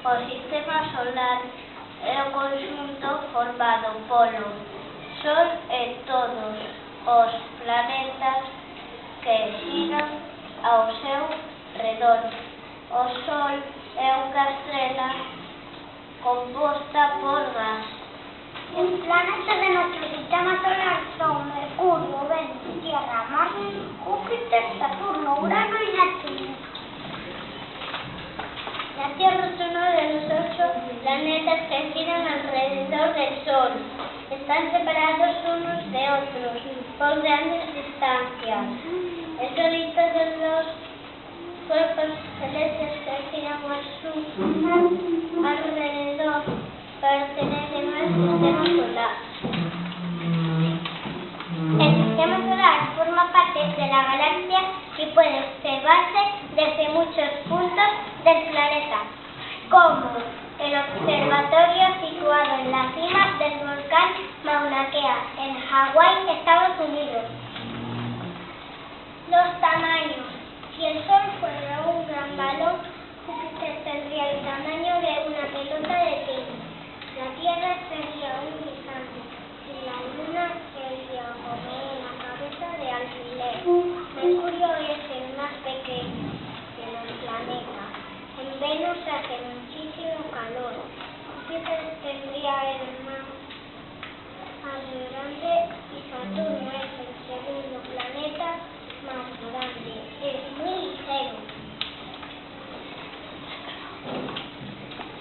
O sistema solar é o conxunto formado polo Sol e todos os planetas que xiran ao seu redor. O Sol é unha estrela composta por gas. Os planetas de nuestro sistema solar son Mercurio, Venus, Tierra, Marte, Júpiter, Saturno, Urano y Neptuno. La Tierra es uno de los 8 planetas que giran alrededor del Sol. Están separados unos de otros por grandes distancias. El Sol y todos los cuerpos celestes que giran a su alrededor pertenecen al sistema solar. El sistema solar forma parte de la galaxia y puede observarse desde muchos puntos del planeta, como el observatorio situado en la cima del volcán Mauna Kea, en Hawái, Estados Unidos.